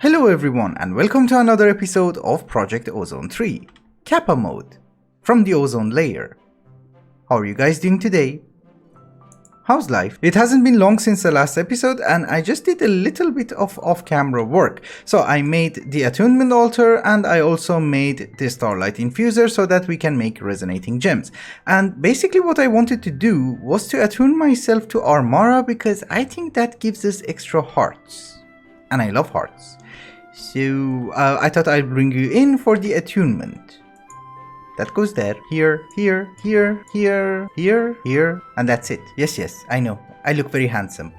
Hello everyone and welcome to another episode of Project Ozone 3, Kappa mode, from the ozone layer. How are you guys doing today? How's life? It hasn't been long since the last episode and I just did a little bit of off-camera work. So I made the attunement altar and I also made the starlight infuser so that we can make resonating gems. And basically what I wanted to do was to attune myself to Armara because I think that gives us extra hearts. And I love hearts. So I thought I'd bring you in for the attunement. That goes there, here, here, here, here, here, here, and that's it. Yes, I know. I look very handsome.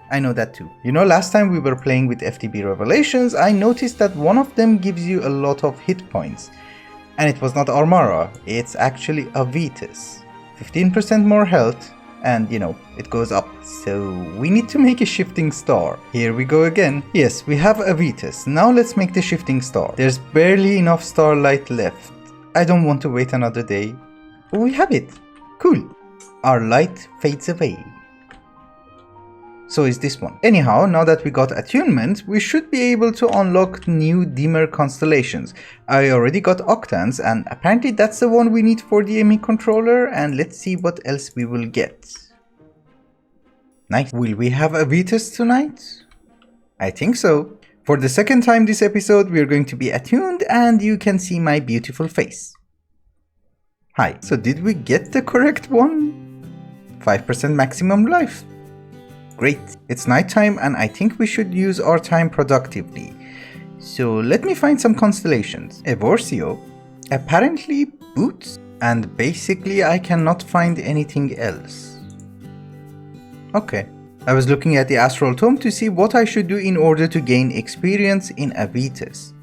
I know that too. You know, last time we were playing with FTB Revelations, I noticed that one of them gives you a lot of hit points. And it was not Armara, it's actually a Vetus. 15% more health, and you know, it goes up. So we need to make a shifting star. Here we go again. Yes, we have a Vetus. Now let's make the shifting star. There's barely enough starlight left. I don't want to wait another day. We have it. Cool. Our light fades away. So is this one. Anyhow, now that we got attunement, we should be able to unlock new dimmer constellations. I already got octans and apparently that's the one we need for the ME controller, and let's see what else we will get. Nice. Will we have a Vetus tonight? I think so. For the second time this episode, we are going to be attuned and you can see my beautiful face. Hi. So did we get the correct one? 5% maximum life. Great. It's nighttime and I think we should use our time productively. So let me find some constellations. Evorsio, apparently Boots, and basically I cannot find anything else. Okay. I was looking at the Astral Tome to see what I should do in order to gain experience in a Vetus.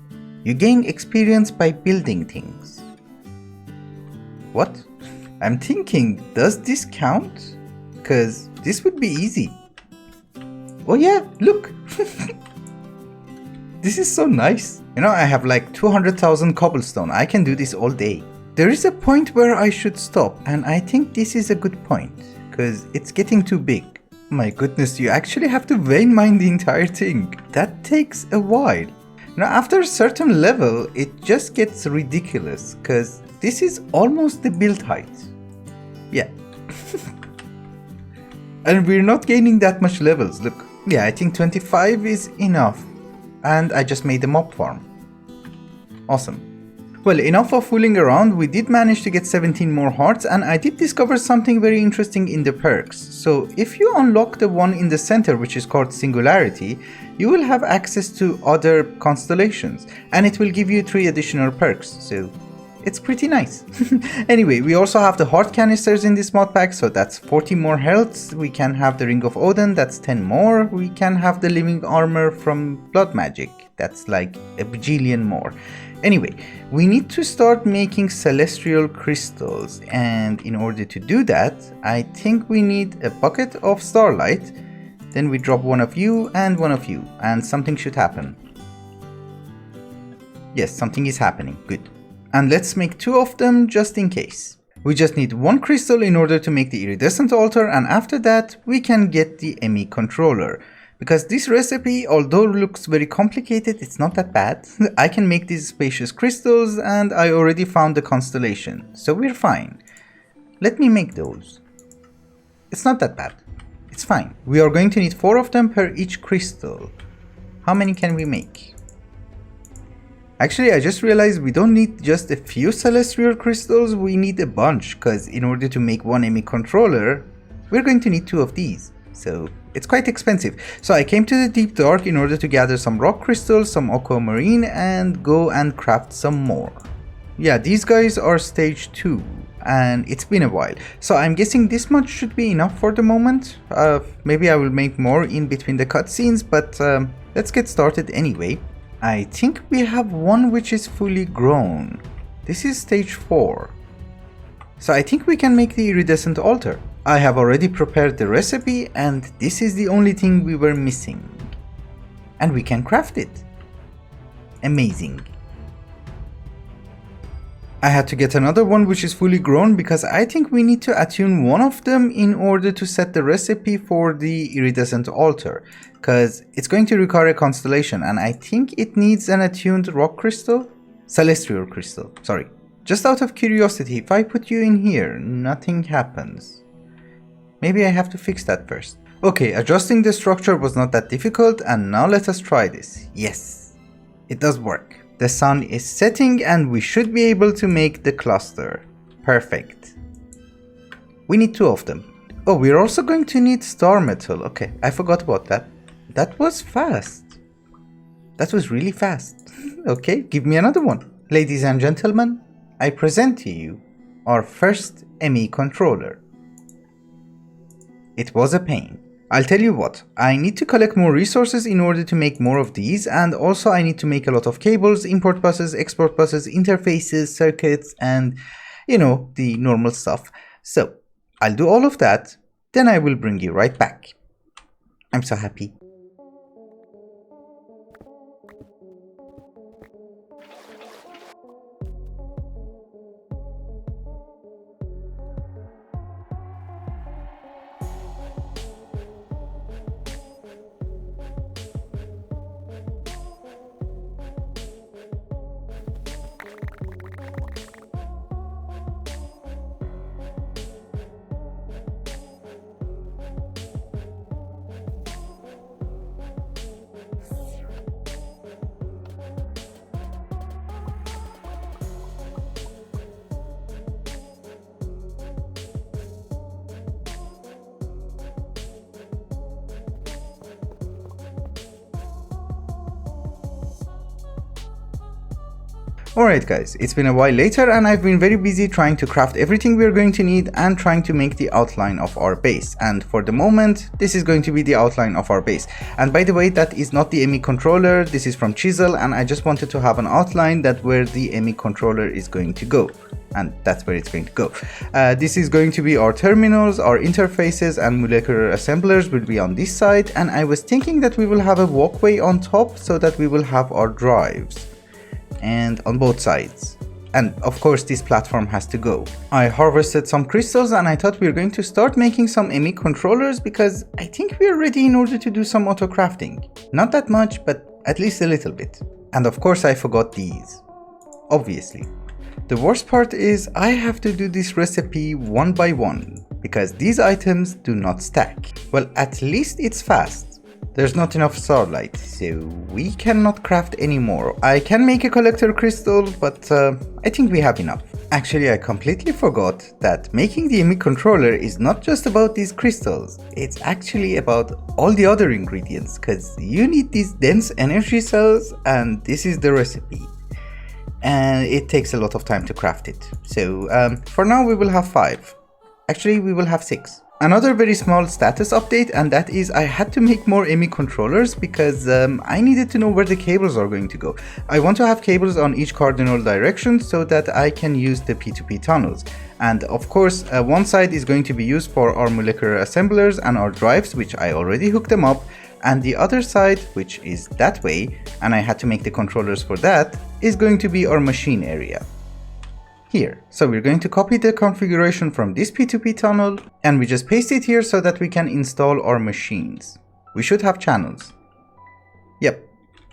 You gain experience by building things. What? I'm thinking, does this count? Cause this would be easy. Oh yeah, look! This is so nice. You know, I have like 200,000 cobblestone. I can do this all day. There is a point where I should stop, and I think this is a good point, cause it's getting too big. My goodness, you actually have to vein mine the entire thing. That takes a while. Now after a certain level, it just gets ridiculous because this is almost the build height. Yeah. And we're not gaining that much levels, look. Yeah, I think 25 is enough. And I just made a mob farm. Awesome. Well, enough of fooling around, we did manage to get 17 more hearts and I did discover something very interesting in the perks. So if you unlock the one in the center, which is called Singularity, you will have access to other constellations and it will give you 3 additional perks, so it's pretty nice. Anyway, we also have the heart canisters in this mod pack, so that's 40 more health. We can have the Ring of Odin, that's 10 more. We can have the living armor from Blood Magic, that's like a bajillion more. Anyway, we need to start making celestial crystals, and in order to do that, I think we need a bucket of starlight, then we drop one of you, and something should happen. Yes, something is happening, good. And let's make 2 of them just in case. We just need 1 crystal in order to make the iridescent altar, and after that, we can get the ME controller. Because this recipe, although looks very complicated, it's not that bad. I can make these spacious crystals and I already found the constellation, so we're fine. Let me make those. It's not that bad. It's fine. We are going to need 4 of them per each crystal. How many can we make? Actually, I just realized we don't need just a few celestial crystals, we need a bunch, because in order to make 1 ME controller, we're going to need 2 of these. So it's quite expensive. So I came to the Deep Dark in order to gather some rock crystals, some aquamarine, and go and craft some more. Yeah, these guys are stage 2 and it's been a while. So I'm guessing this much should be enough for the moment. Maybe I will make more in between the cutscenes, but let's get started anyway. I think we have one which is fully grown. This is stage 4. So I think we can make the iridescent altar. I have already prepared the recipe and this is the only thing we were missing. And we can craft it. Amazing. I had to get another one which is fully grown because I think we need to attune one of them in order to set the recipe for the iridescent altar, because it's going to require a constellation and I think it needs an attuned rock crystal? Celestial crystal, sorry. Just out of curiosity, if I put you in here, nothing happens. Maybe I have to fix that first. Okay, adjusting the structure was not that difficult and now let us try this. Yes, it does work. The sun is setting and we should be able to make the cluster. Perfect. We need 2 of them. Oh, we're also going to need star metal. Okay, I forgot about that. That was fast. That was really fast. Okay, give me another one. Ladies and gentlemen, I present to you our first ME controller. It was a pain. I'll tell you what, I need to collect more resources in order to make more of these, and also I need to make a lot of cables, import buses, export buses, interfaces, circuits, and you know, the normal stuff. So, I'll do all of that, then I will bring you right back. I'm so happy. Alright guys, it's been a while later and I've been very busy trying to craft everything we're going to need and trying to make the outline of our base. And for the moment, this is going to be the outline of our base. And by the way, that is not the ME controller, this is from Chisel, and I just wanted to have an outline that where the ME controller is going to go. And that's where it's going to go. This is going to be our terminals, our interfaces, and molecular assemblers will be on this side. And I was thinking that we will have a walkway on top so that we will have our drives. And on both sides, and of course this platform has to go. I harvested some crystals and I thought we were going to start making some ME controllers because I think we are ready in order to do some auto crafting. Not that much, but at least a little bit. And of course I forgot these, obviously. The worst part is I have to do this recipe one by one because these items do not stack. Well, at least it's fast. There's not enough starlight, so we cannot craft anymore. I can make a collector crystal, but I think we have enough. Actually, I completely forgot that making the ME controller is not just about these crystals. It's actually about all the other ingredients, because you need these dense energy cells, and this is the recipe. And it takes a lot of time to craft it. So for now we will have 5. Actually, we will have 6. Another very small status update, and that is I had to make more ME controllers because I needed to know where the cables are going to go. I want to have cables on each cardinal direction so that I can use the P2P tunnels. And of course, one side is going to be used for our molecular assemblers and our drives, which I already hooked them up. And the other side, which is that way, and I had to make the controllers for that, is going to be our machine area. Here. So we're going to copy the configuration from this P2P tunnel and we just paste it here so that we can install our machines. We should have channels. Yep,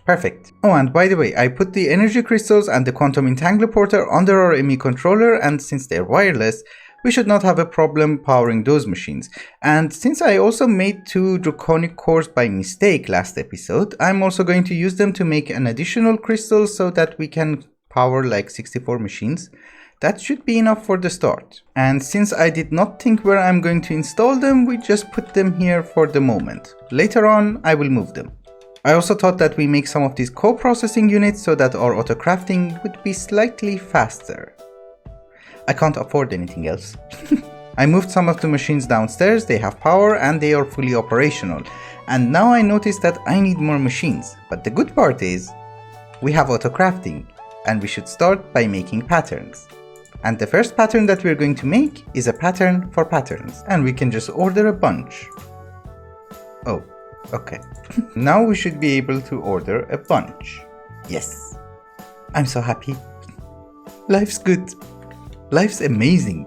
perfect. Oh, and by the way, I put the energy crystals and the quantum entangler under our ME controller, and since they're wireless, we should not have a problem powering those machines. And since I also made 2 draconic cores by mistake last episode, I'm also going to use them to make an additional crystal so that we can power like 64 machines. That should be enough for the start. And since I did not think where I'm going to install them, we just put them here for the moment. Later on, I will move them. I also thought that we make some of these co-processing units so that our auto-crafting would be slightly faster. I can't afford anything else. I moved some of the machines downstairs, they have power and they are fully operational. And now I notice that I need more machines. But the good part is, we have auto-crafting and we should start by making patterns. And the first pattern that we're going to make is a pattern for patterns. And we can just order a bunch. Oh, okay. Now we should be able to order a bunch. Yes. I'm so happy. Life's good. Life's amazing.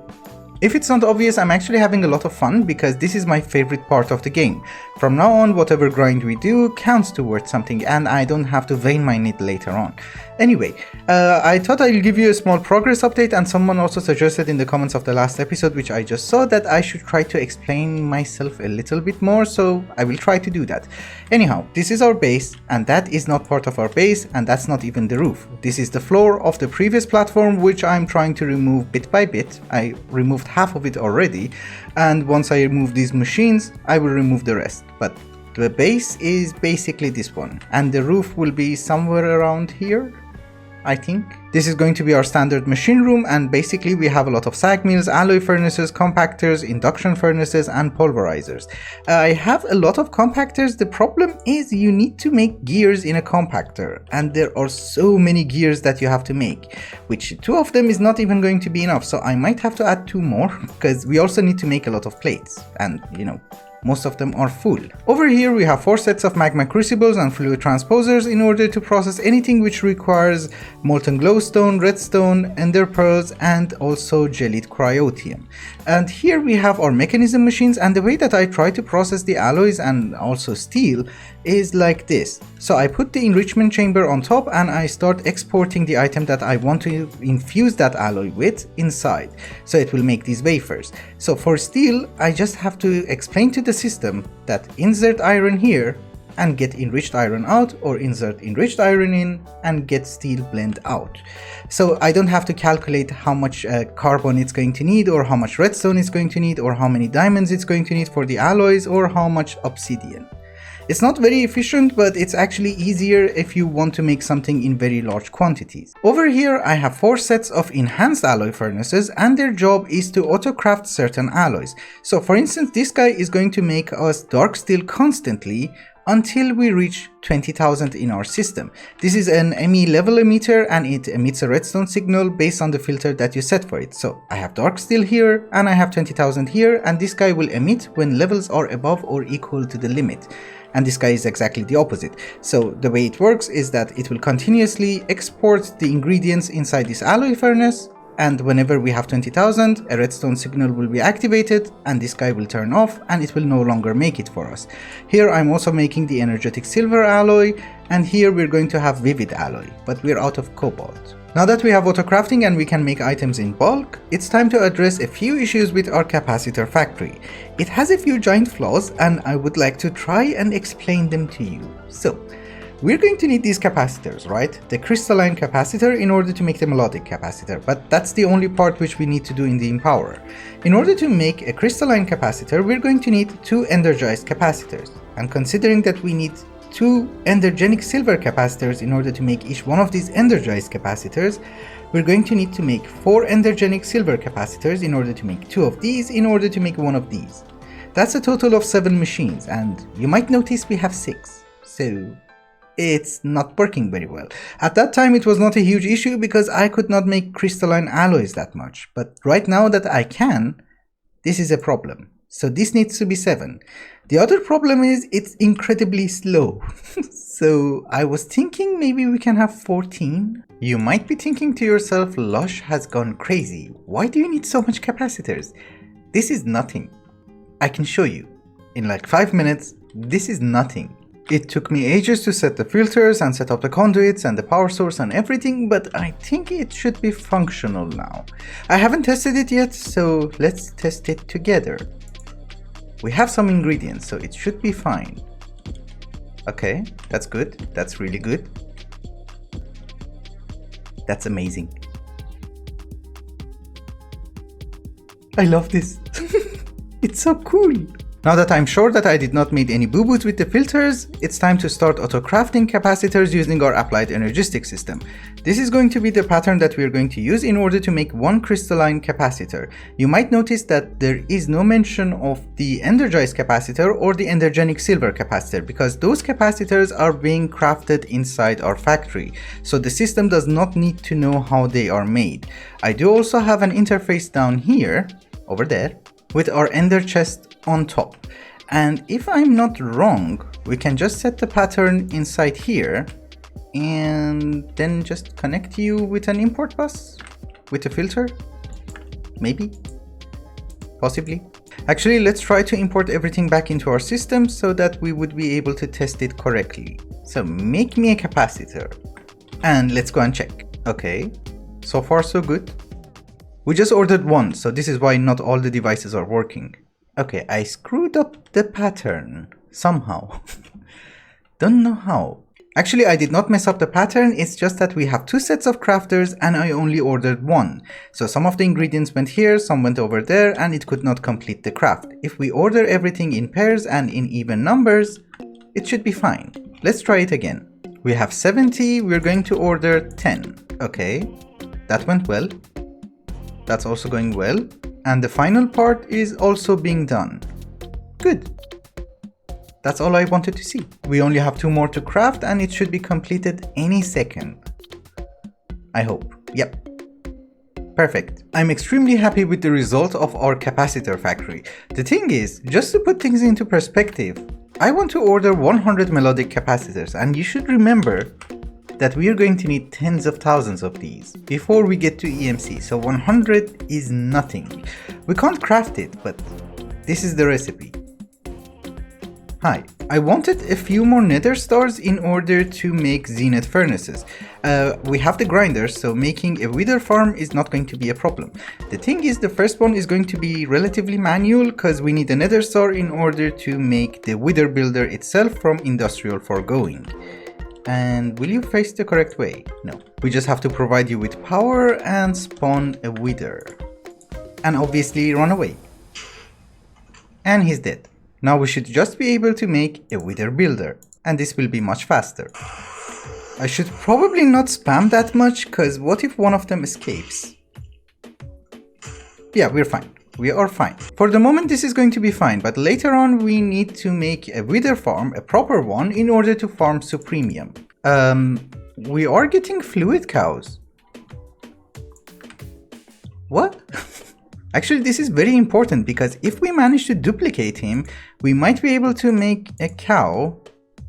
If it's not obvious, I'm actually having a lot of fun because this is my favorite part of the game. From now on, whatever grind we do counts towards something and I don't have to vein mine it later on. Anyway, I thought I'll give you a small progress update, and someone also suggested in the comments of the last episode, which I just saw, that I should try to explain myself a little bit more, so I will try to do that. Anyhow, this is our base, and that is not part of our base, and that's not even the roof. This is the floor of the previous platform, which I'm trying to remove bit by bit. I removed half of it already, and once I remove these machines, I will remove the rest. But the base is basically this one, and the roof will be somewhere around here, I think. This is going to be our standard machine room, and basically we have a lot of sag mills, alloy furnaces, compactors, induction furnaces, and pulverizers. I have a lot of compactors. The problem is you need to make gears in a compactor, and there are so many gears that you have to make, which 2 of them is not even going to be enough, so I might have to add 2 more, because we also need to make a lot of plates, and you know, most of them are full. Over here we have 4 sets of magma crucibles and fluid transposers in order to process anything which requires molten glowstone, redstone, ender pearls, and also jellied cryotium. And here we have our mechanism machines, and the way that I try to process the alloys and also steel is like this. So I put the enrichment chamber on top and I start exporting the item that I want to infuse that alloy with inside. So it will make these wafers. So for steel, I just have to explain to the system that insert iron here and get enriched iron out, or insert enriched iron in and get steel blend out. So I don't have to calculate how much carbon it's going to need, or how much redstone it's going to need, or how many diamonds it's going to need for the alloys, or how much obsidian. It's not very efficient, but it's actually easier if you want to make something in very large quantities. Over here I have 4 sets of enhanced alloy furnaces, and their job is to autocraft certain alloys. So for instance, this guy is going to make us dark steel constantly until we reach 20,000 in our system. This is an ME level emitter, and it emits a redstone signal based on the filter that you set for it. So I have dark steel here and I have 20,000 here, and this guy will emit when levels are above or equal to the limit. And this guy is exactly the opposite. So the way it works is that it will continuously export the ingredients inside this alloy furnace, and whenever we have 20,000, a redstone signal will be activated and this guy will turn off and it will no longer make it for us. Here I'm also making the energetic silver alloy, and here we're going to have vivid alloy, but we're out of cobalt. Now that we have autocrafting and we can make items in bulk, it's time to address a few issues with our capacitor factory. It has a few giant flaws and I would like to try and explain them to you. So, we're going to need these capacitors, right? The crystalline capacitor in order to make the melodic capacitor, but that's the only part which we need to do in the Empowerer. In order to make a crystalline capacitor, we're going to need 2 energized capacitors, and considering that we need 2 endergenic silver capacitors in order to make each one of these energized capacitors, we're going to need to make 4 endergenic silver capacitors in order to make 2 of these in order to make 1 of these. That's a total of 7 machines, and you might notice we have 6, so it's not working very well. At that time it was not a huge issue because I could not make crystalline alloys that much, but right now that I can, this is a problem. So this needs to be 7. The other problem is it's incredibly slow. So I was thinking maybe we can have 14. You might be thinking to yourself, Lush has gone crazy. Why do you need so much capacitors? This is nothing. I can show you. In like 5 minutes, this is nothing. It took me ages to set the filters and set up the conduits and the power source and everything, but I think it should be functional now. I haven't tested it yet, so let's test it together. We have some ingredients, so it should be fine. Okay, that's good. That's really good. That's amazing. I love this. It's so cool. Now that I'm sure that I did not make any boo-boos with the filters, it's time to start autocrafting capacitors using our applied energistic system. This is going to be the pattern that we're going to use in order to make 1 crystalline capacitor. You might notice that there is no mention of the energized capacitor or the endergenic silver capacitor because those capacitors are being crafted inside our factory, so the system does not need to know how they are made. I do also have an interface down here, over there, with our ender chest on top, and if I'm not wrong, we can just set the pattern inside here and then just connect you with an import bus with a filter. maybe? Possibly. Actually, let's try to import everything back into our system so that we would be able to test it correctly. So make me a capacitor. And let's go and check. Okay, so far so good. We just ordered one, so this is why not all the devices are working. Okay, I screwed up the pattern somehow. Don't know how. Actually, I did not mess up the pattern, it's just that we have two sets of crafters and I only ordered one. So some of the ingredients went here, some went over there, and it could not complete the craft. If we order everything in pairs and in even numbers, it should be fine. Let's try it again. We have 70, we're going to order 10. Okay, that went well. That's also going well. And the final part is also being done. Good. That's all I wanted to see. We only have 2 more to craft and it should be completed any second. I hope. Yep. Perfect. I'm extremely happy with the result of our capacitor factory. The thing is, just to put things into perspective, I want to order 100 melodic capacitors, and you should remember that we are going to need tens of thousands of these before we get to EMC, so 100 is nothing. We can't craft it, but this is the recipe. Hi, I wanted a few more nether stars in order to make zenith furnaces. We have the grinders, so making a wither farm is not going to be a problem. The thing is, the first one is going to be relatively manual because we need a nether star in order to make the wither builder itself from industrial foregoing. And will you face the correct way? No. We just have to provide you with power and spawn a wither. And obviously run away. And he's dead. Now we should just be able to make a wither builder, and this will be much faster. I should probably not spam that much, cause what if one of them escapes? Yeah, we're fine. We are fine. For the moment this is going to be fine, but later on we need to make a wither farm, a proper one, in order to farm supremium. We are getting fluid cows. What? Actually, this is very important because if we manage to duplicate him, we might be able to make a cow.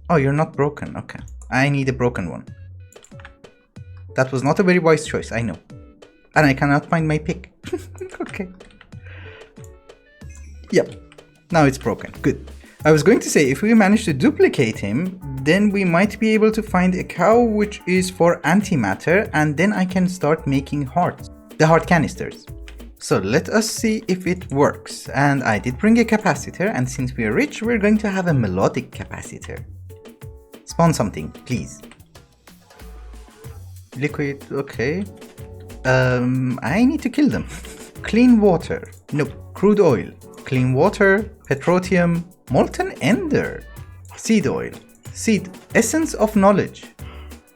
Oh, you're not broken. Okay. I need a broken one. That was not a very wise choice, I know. And I cannot find my pick. Okay. Yep. Now it's broken. Good. I was going to say, if we manage to duplicate him, then we might be able to find a cow which is for antimatter, and then I can start making hearts. The heart canisters. So let us see if it works. And I did bring a capacitor, and since we are rich, we're going to have a melodic capacitor. Spawn something, please. Liquid, okay. I need to kill them. Clean water. Nope. Crude oil. Clean water. Petroleum. Molten ender. Seed oil. Seed. Essence of knowledge.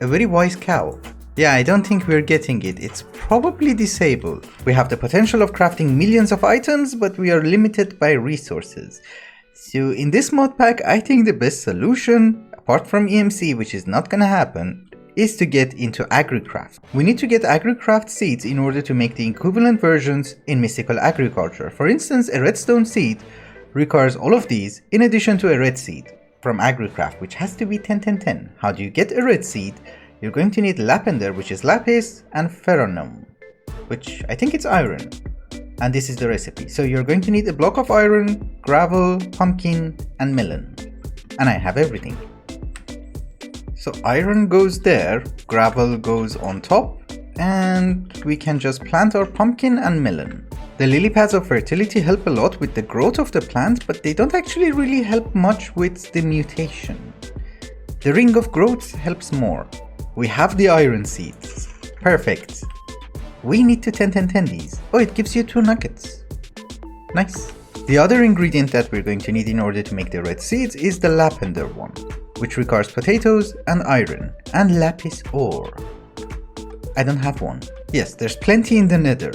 A very wise cow. Yeah, I don't think we're getting it. It's probably disabled. We have the potential of crafting millions of items, but we are limited by resources. So in this mod pack, I think the best solution, apart from EMC, which is not gonna happen, is to get into AgriCraft. We need to get AgriCraft seeds in order to make the equivalent versions in mystical agriculture. For instance, a redstone seed requires all of these in addition to a red seed from AgriCraft, which has to be 10-10-10. How do you get a red seed? You're going to need lapender, which is lapis, and ferronum, which I think it's iron. And this is the recipe. So you're going to need a block of iron, gravel, pumpkin, and melon. And I have everything. So iron goes there, gravel goes on top, and we can just plant our pumpkin and melon. The lily pads of fertility help a lot with the growth of the plant, but they don't actually really help much with the mutation. The ring of growth helps more. We have the iron seeds. Perfect. We need to 10-10-10 these. Oh, it gives you 2 nuggets. Nice. The other ingredient that we're going to need in order to make the red seeds is the lapender one, which requires potatoes and iron and lapis ore. I don't have one. Yes, there's plenty in the nether.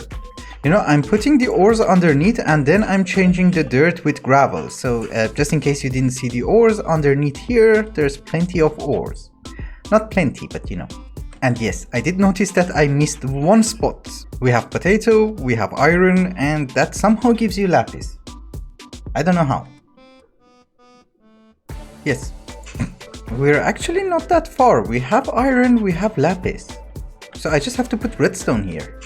You know, I'm putting the ores underneath and then I'm changing the dirt with gravel. So just in case you didn't see the ores underneath here, there's plenty of ores. Not plenty, but you know. And yes, I did notice that I missed one spot. We have potato, we have iron, and that somehow gives you lapis. I don't know how. Yes. We're actually not that far. We have iron, we have lapis. So I just have to put redstone here.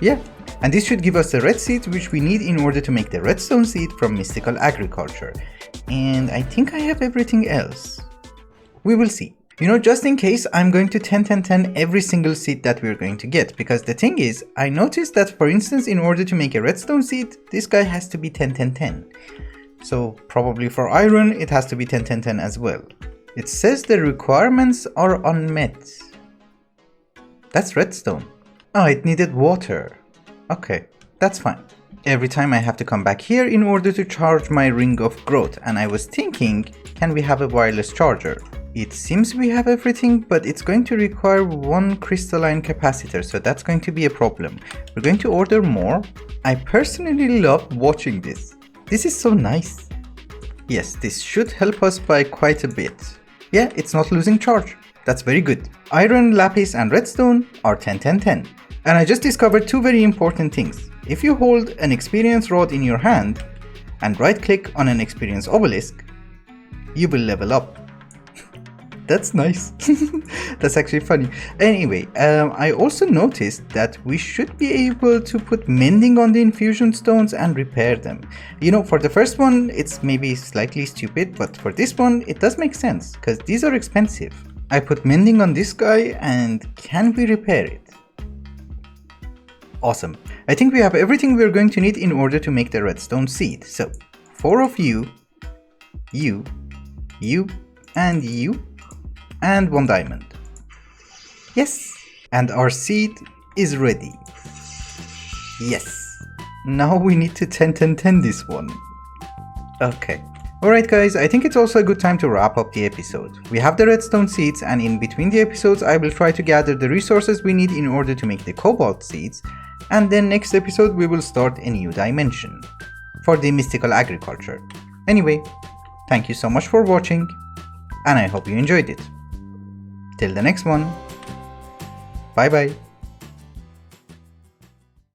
Yeah, And this should give us the red seeds which we need in order to make the redstone seed from mystical agriculture. And I think I have everything else. We will see. You know, just in case, I'm going to 10-10-10 every single seed that we're going to get, because the thing is, I noticed that, for instance, in order to make a redstone seed, this guy has to be 10-10-10. So probably for iron, it has to be 10-10-10 as well. It says the requirements are unmet. That's redstone. Oh, it needed water. Okay, that's fine. Every time I have to come back here in order to charge my ring of growth, and I was thinking, can we have a wireless charger? It seems we have everything, but it's going to require one crystalline capacitor, so that's going to be a problem. We're going to order more. I personally love watching this. This is so nice. Yes, this should help us by quite a bit. Yeah, it's not losing charge. That's very good. Iron, lapis and redstone are 10-10-10. And I just discovered two very important things. If you hold an experience rod in your hand and right click on an experience obelisk, you will level up. That's nice. That's actually funny. Anyway, I also noticed that we should be able to put mending on the infusion stones and repair them. You know, for the first one, it's maybe slightly stupid, but for this one, it does make sense, because these are expensive. I put mending on this guy, and can we repair it? Awesome. I think we have everything we're going to need in order to make the redstone seed. So, 4 of you, and you, and 1 diamond. Yes! And our seed is ready. Yes! Now we need to 10-10-10 this one. Okay. Alright guys, I think it's also a good time to wrap up the episode. We have the redstone seeds, and in between the episodes I will try to gather the resources we need in order to make the cobalt seeds, and then next episode we will start a new dimension for the mystical agriculture. Anyway, thank you so much for watching, and I hope you enjoyed it. Till the next one, bye bye.